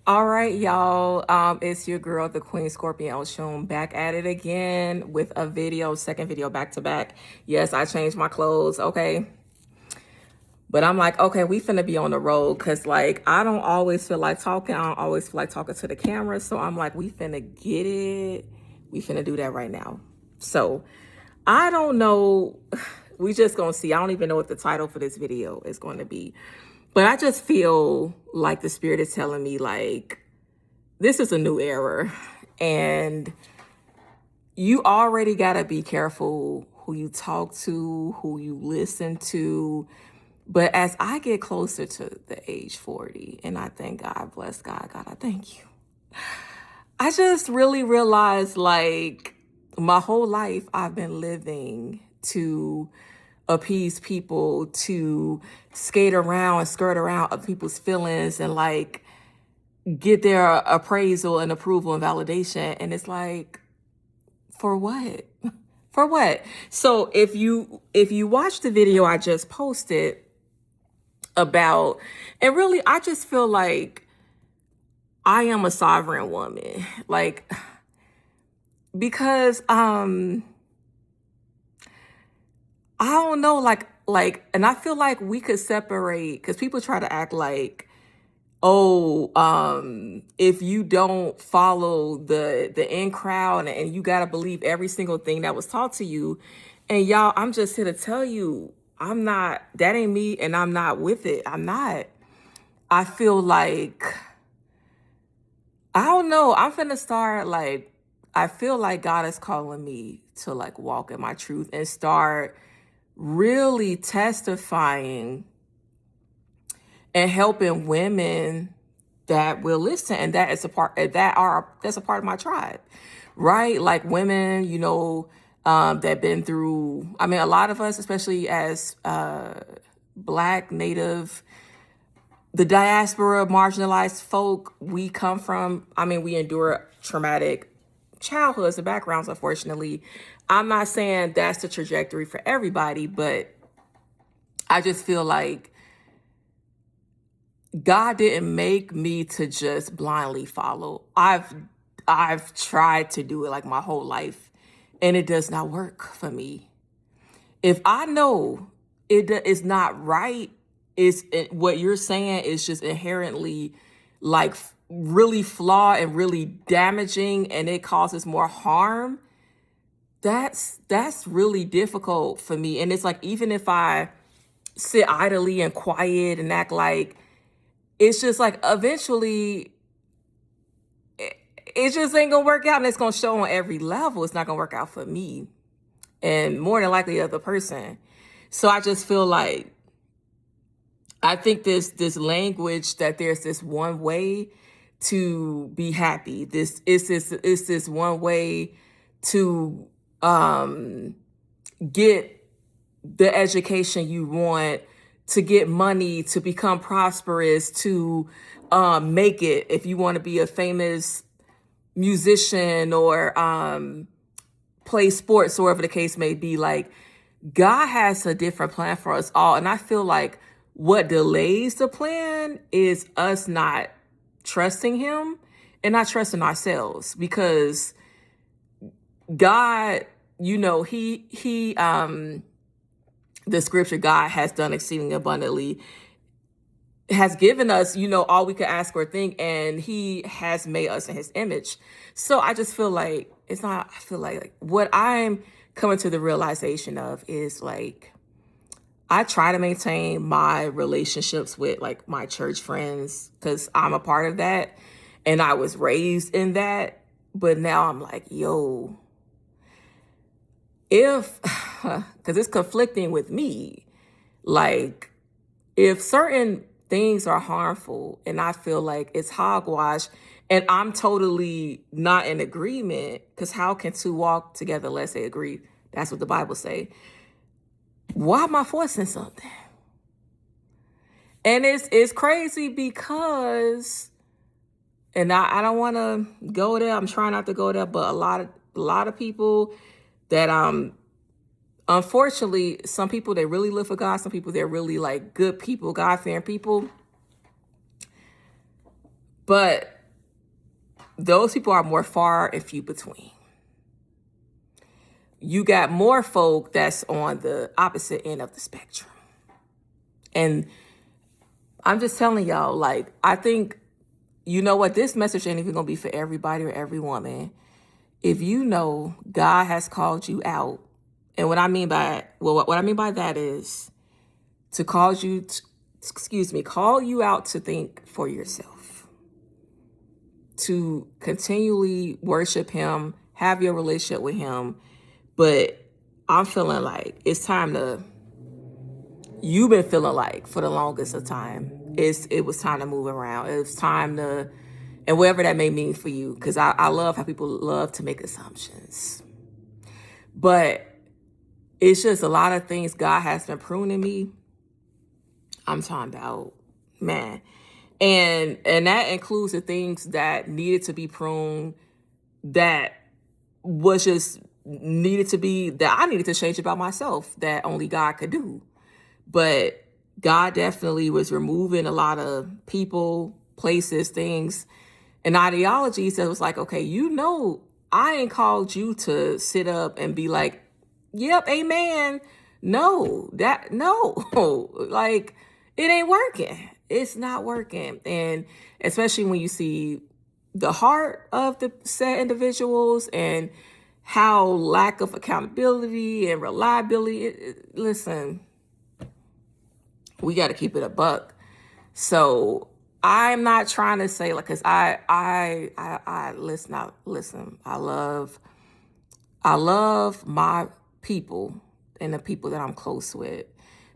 All right, y'all. It's your girl, the Queen Scorpion Oshun, back at it again with a video, second video back to back. Yes, I changed my clothes, okay? But I'm like, okay, we finna be on the road because, like, I don't always feel like talking. I don't always feel like talking to the camera. So I'm like, we finna get it. We finna do that right now. So I don't know. We just gonna see. I don't even know what the title for this video is going to be. But I just feel like the spirit is telling me, like, this is a new era. And you already got to be careful who you talk to, who you listen to. But as I get closer to the age 40, and I thank God, bless God, God, I thank you. I just really realized, like, my whole life I've been living to appease people, to skate around and skirt around other people's feelings and, like, get their appraisal and approval and validation. And it's like, for what? For what? So if you watch the video I just posted about, and really I just feel like I am a sovereign woman. Like, because I don't know, like and I feel like we could separate, because people try to act like, oh, if you don't follow the in crowd and you gotta believe every single thing that was taught to you. And y'all, I'm just here to tell you, I'm not, that ain't me, and I'm not with it. I'm not. I feel like, I don't know, I'm finna start, like, I feel like God is calling me to, like, walk in my truth and start really testifying and helping women that will listen, and that is a part that's a part of my tribe, right? Like, women, that been through, I mean, a lot of us, especially as Black, Native, the diaspora, marginalized folk, we come from, I mean, we endure traumatic childhoods and backgrounds, unfortunately. I'm not saying that's the trajectory for everybody, but I just feel like God didn't make me to just blindly follow. I've tried to do it like my whole life, and it does not work for me. If I know is not right, what you're saying is just inherently, like, really flawed and really damaging, and it causes more harm. That's really difficult for me. And it's like, even if I sit idly and quiet and act like, it's just like, eventually it just ain't gonna work out, and it's gonna show on every level. It's not gonna work out for me, and more than likely the other person. So I just feel like, I think this language that there's this one way to be happy. This one way to get the education you want, to get money, to become prosperous, to make it. If you want to be a famous musician or play sports, or whatever the case may be, like, God has a different plan for us all. And I feel like what delays the plan is us not trusting him and not trusting ourselves, because God, he the scripture, God has done exceeding abundantly, has given us, all we could ask or think, and he has made us in his image. So I just feel like, I feel like what I'm coming to the realization of is, like, I try to maintain my relationships with, like, my church friends, because I'm a part of that and I was raised in that. But now I'm like, yo, if, because it's conflicting with me, like, if certain things are harmful and I feel like it's hogwash and I'm totally not in agreement, because how can two walk together unless they agree? That's what the Bible say. Why am I forcing something? And it's crazy because, and I don't want to go there. I'm trying not to go there, but a lot of people that unfortunately, some people, they really live for God. Some people, they're really, like, good people, God-fearing people. But those people are more far and few between. You got more folk that's on the opposite end of the spectrum. And I'm just telling y'all, like, I think, you know what, this message ain't even gonna be for everybody or every woman. If you know God has called you out, and what I mean by that is to call you out to think for yourself, to continually worship him, have your relationship with him. But I'm feeling like it's time to, you've been feeling like for the longest of time, it was time to move around. It was time to, and whatever that may mean for you, because I love how people love to make assumptions. But it's just a lot of things God has been pruning me. I'm talking about, man. And that includes the things that needed to be pruned, that was just needed to be, that I needed to change about myself, that only God could do. But God definitely was removing a lot of people, places, things, and ideologies that was like, okay, I ain't called you to sit up and be like, yep, amen. No, like, it ain't working. It's not working. And especially when you see the heart of the said individuals and how lack of accountability and reliability, listen, we got to keep it a buck. So I'm not trying to say, like, cause I listen, I love my people and the people that I'm close with,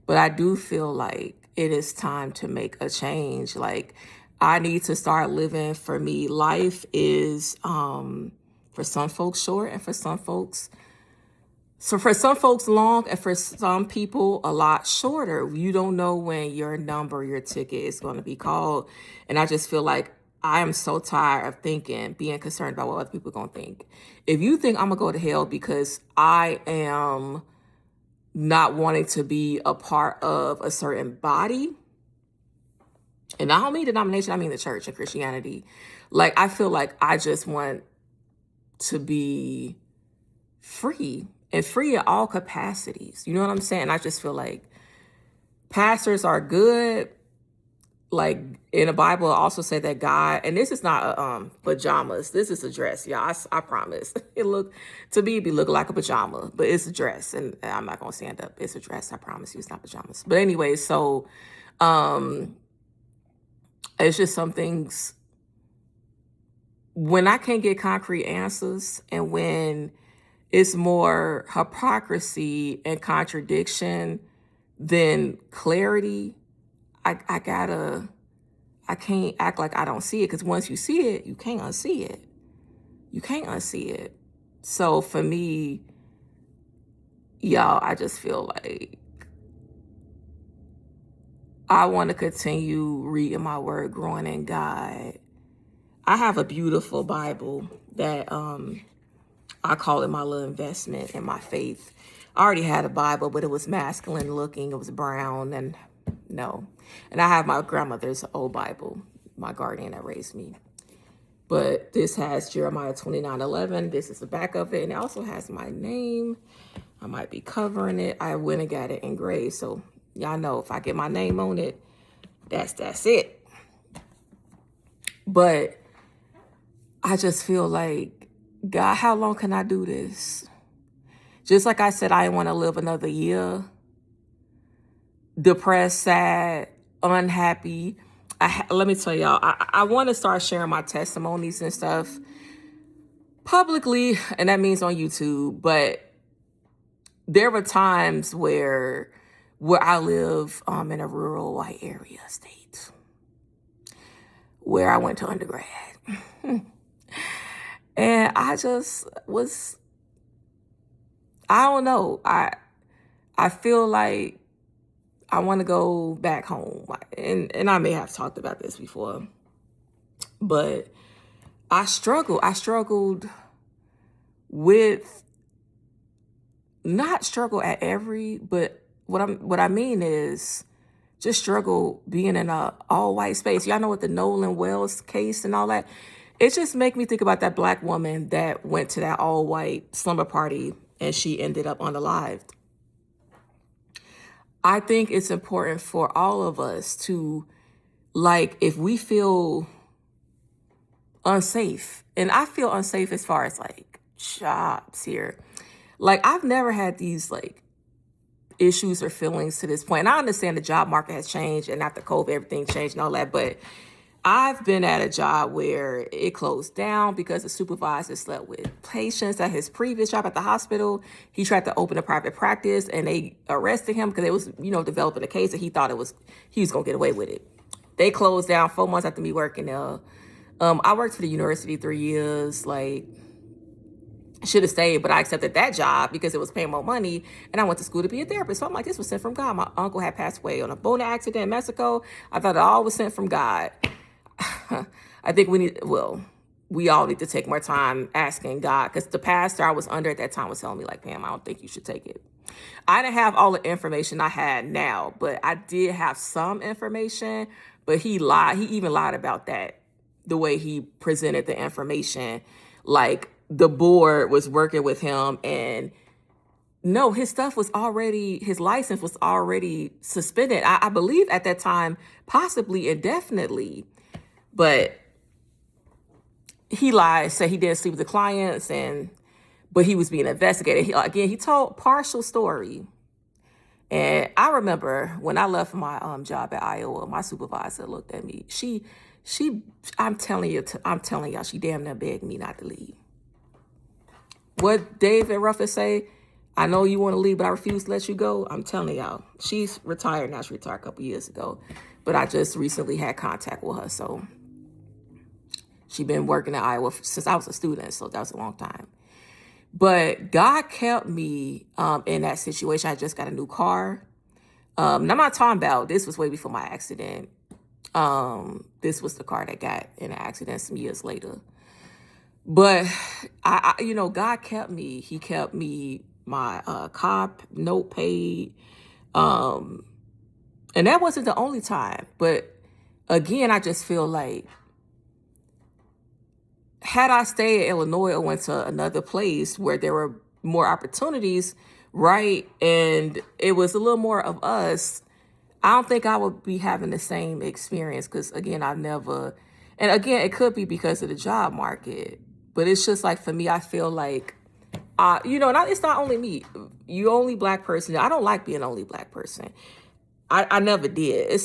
but I do feel like it is time to make a change. Like, I need to start living for me. Life is, for some folks short, and for some folks long, and for some people a lot shorter. You don't know when your ticket is going to be called. And I just feel like I am so tired of being concerned about what other people are going to think. If you think I'm going to go to hell because I am not wanting to be a part of a certain body, and I don't mean denomination, I mean the church and Christianity. Like, I feel like I just want to be free, and free at all capacities. You know what I'm saying? I just feel like pastors are good. Like, in the Bible, it also said that God, and this is not pajamas. This is a dress, y'all. I promise. It look like a pajama, but it's a dress, and I'm not gonna stand up. It's a dress. I promise you, it's not pajamas. But anyway, so it's just some things. When I can't get concrete answers, and when it's more hypocrisy and contradiction than clarity, I can't act like I don't see it, because once you see it, you can't unsee it. You can't unsee it. So for me, y'all, I just feel like I want to continue reading my word, growing in God. I have a beautiful Bible that I call it my little investment in my faith. I already had a Bible, but it was masculine looking. It was brown, and no. And I have my grandmother's old Bible, my guardian that raised me. But this has Jeremiah 29:11. This is the back of it. And it also has my name. I might be covering it. I went and got it engraved. So y'all know if I get my name on it, that's it. But I just feel like, God, how long can I do this? Just like I said, I didn't want to live another year depressed, sad, unhappy. Let me tell y'all, I want to start sharing my testimonies and stuff publicly, and that means on YouTube. But there were times where I live in a rural white area state where I went to undergrad. And I just was, I don't know. I feel like I want to go back home. And I may have talked about this before, but I struggled with, not struggle at every, but what I mean is just struggle being in a all white space. Y'all know what the Nolan Wells case and all that. It just make me think about that black woman that went to that all white slumber party and she ended up unalived. I think it's important for all of us to, like, if we feel unsafe, and I feel unsafe as far as like jobs here. Like, I've never had these like issues or feelings to this point. And I understand the job market has changed and after COVID, everything changed and all that. But I've been at a job where it closed down because the supervisor slept with patients at his previous job at the hospital. He tried to open a private practice and they arrested him because it was, developing a case and he thought he was going to get away with it. They closed down 4 months after me working there. I worked for the university 3 years, like, should have stayed, but I accepted that job because it was paying more money and I went to school to be a therapist. So I'm like, this was sent from God. My uncle had passed away on a boat accident in Mexico. I thought it all was sent from God. I think we all need to take more time asking God, because the pastor I was under at that time was telling me like, Pam, I don't think you should take it. I didn't have all the information I had now, but I did have some information, but he lied. He even lied about that, the way he presented the information. Like, the board was working with him and no, his license was already suspended. I believe at that time, possibly indefinitely, but he lied, said he didn't sleep with the clients but he was being investigated. He told partial story. And I remember when I left my job at Iowa, my supervisor looked at me. I'm telling y'all, she damn near begged me not to leave. What David Ruffin say, I know you want to leave, but I refuse to let you go. I'm telling y'all, she's retired now. She retired a couple years ago, but I just recently had contact with her. So she's been working at Iowa since I was a student. So that was a long time. But God kept me in that situation. I just got a new car. And I'm not talking about, this was way before my accident. This was the car that got in an accident some years later. But God kept me. He kept me, my cop note paid. And that wasn't the only time. But again, I just feel like, had I stayed in Illinois or went to another place where there were more opportunities, right, and it was a little more of us, I don't think I would be having the same experience. Because again, it could be because of the job market. But it's just like, for me, I feel like, it's not only me. You only black person. I don't like being the only black person. I never did.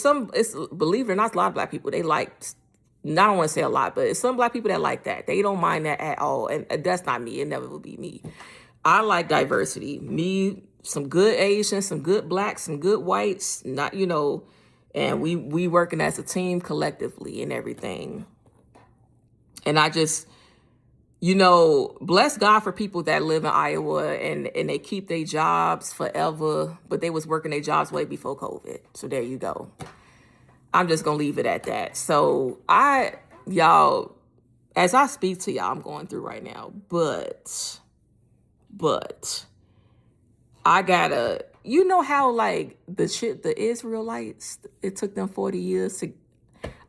Believe it or not, a lot of black people, they like, I don't want to say a lot, but it's some black people that like that. They don't mind that at all. And that's not me. It never will be me. I like diversity. Me, some good Asians, some good blacks, some good whites, and we working as a team collectively and everything. And I just, bless God for people that live in Iowa and they keep their jobs forever, but they was working their jobs way before COVID. So there you go. I'm just going to leave it at that. So y'all, as I speak to y'all, I'm going through right now, but I gotta, how like the Israelites, it took them 40 years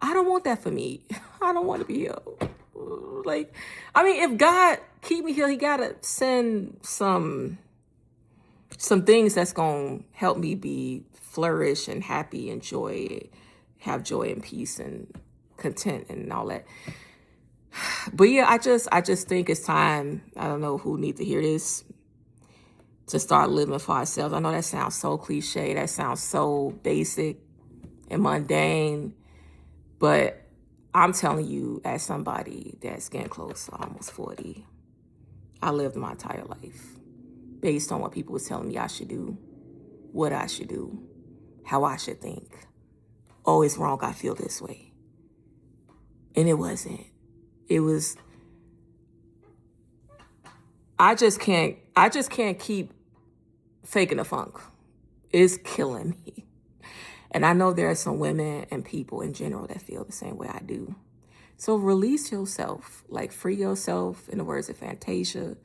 I don't want that for me. I don't want to be here. Like, if God keep me here, he gotta send some things that's gonna help me flourish and happy and have joy and peace and content and all that. But yeah, I just think it's time. I don't know who needs to hear this, to start living for ourselves. I know that sounds so cliche. That sounds so basic and mundane. But I'm telling you, as somebody that's getting close to almost 40, I lived my entire life based on what people was telling me I should do, what I should do, how I should think. Oh, it's wrong, I feel this way. And it wasn't. It was, I just can't keep faking the funk. It's killing me. And I know there are some women and people in general that feel the same way I do. So release yourself, like free yourself, in the words of Fantasia.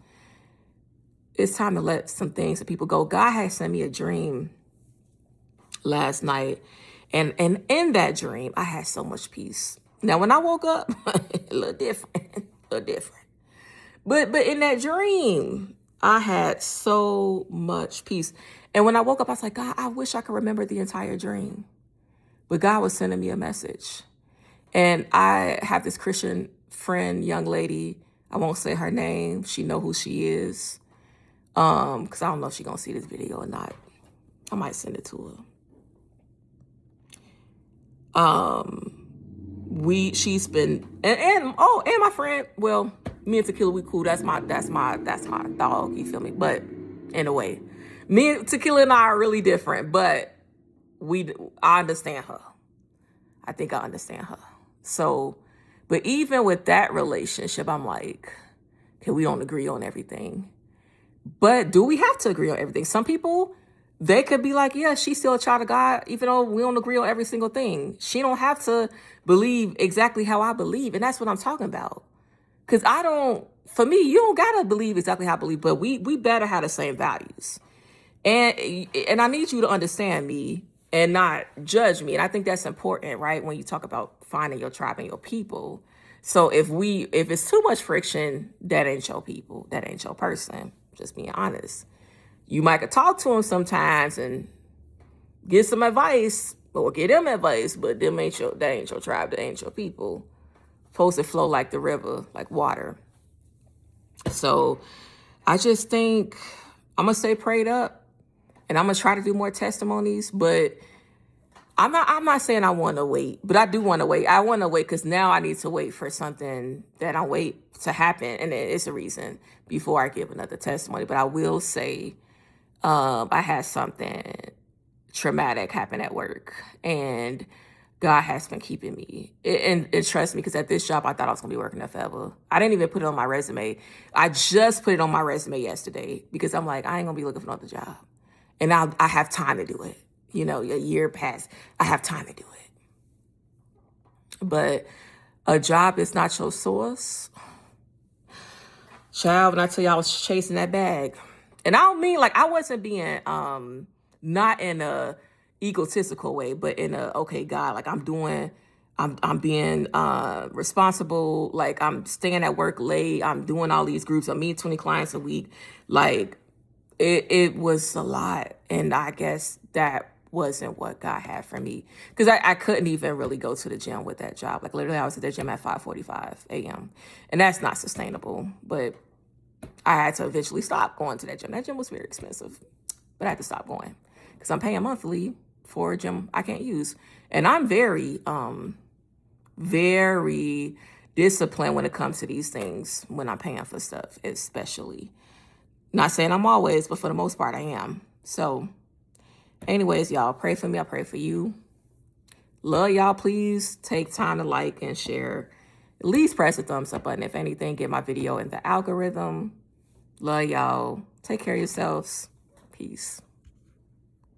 It's time to let some things and people go. God had sent me a dream last night. And in that dream, I had so much peace. Now, when I woke up, a little different, a little different. But in that dream, I had so much peace. And when I woke up, I was like, God, I wish I could remember the entire dream. But God was sending me a message. And I have this Christian friend, young lady. I won't say her name. She know who she is. Because I don't know if she's gonna see this video or not. I might send it to her. She's been and my friend, well, me and Tequila, we cool. That's my dog, you feel me? But in a way, me and Tequila and I are really different, but I understand her. I think I understand her. So, but even with that relationship, I'm like, okay, we don't agree on everything. But do we have to agree on everything? Some people, they could be like, yeah, she's still a child of God, even though we don't agree on every single thing. She don't have to believe exactly how I believe. And that's what I'm talking about. Because for me, you don't got to believe exactly how I believe, but we better have the same values. And I need you to understand me and not judge me. And I think that's important, right? When you talk about finding your tribe and your people. So if it's too much friction, that ain't your people. That ain't your person. Just being honest. You might could talk to them sometimes and get some advice or get them advice, but that ain't your tribe. That ain't your people. Supposed to flow like the river, like water. So I just think I'm going to stay prayed up. And I'm going to try to do more testimonies, but I'm not saying I want to wait, but I do want to wait. I want to wait because now I need to wait for something that I wait to happen. And it's a reason before I give another testimony. But I will say I had something traumatic happen at work, and God has been keeping me. And trust me, because at this job, I thought I was going to be working there forever. I didn't even put it on my resume. I just put it on my resume yesterday because I'm like, I ain't going to be looking for another job. And I have time to do it. You know, a year passed. I have time to do it. But a job is not your source. Child, when I tell you I was chasing that bag. And I don't mean like I wasn't being not in a egotistical way, but in a, okay, God, like I'm being responsible. Like I'm staying at work late. I'm doing all these groups. I'm meeting 20 clients a week. Like it was a lot. And I guess that wasn't what God had for me. Because I couldn't even really go to the gym with that job. Like literally I was at the gym at 5:45 a.m. And that's not sustainable. But I had to eventually stop going to that gym. That gym was very expensive. But I had to stop going. Because I'm paying monthly for a gym I can't use. And I'm very, very disciplined when it comes to these things when I'm paying for stuff, especially. Not saying I'm always, but for the most part I am. So anyways, y'all, pray for me. I pray for you. Love y'all. Please take time to like and share. At least press the thumbs up button. If anything, get my video in the algorithm. Love y'all. Take care of yourselves. Peace.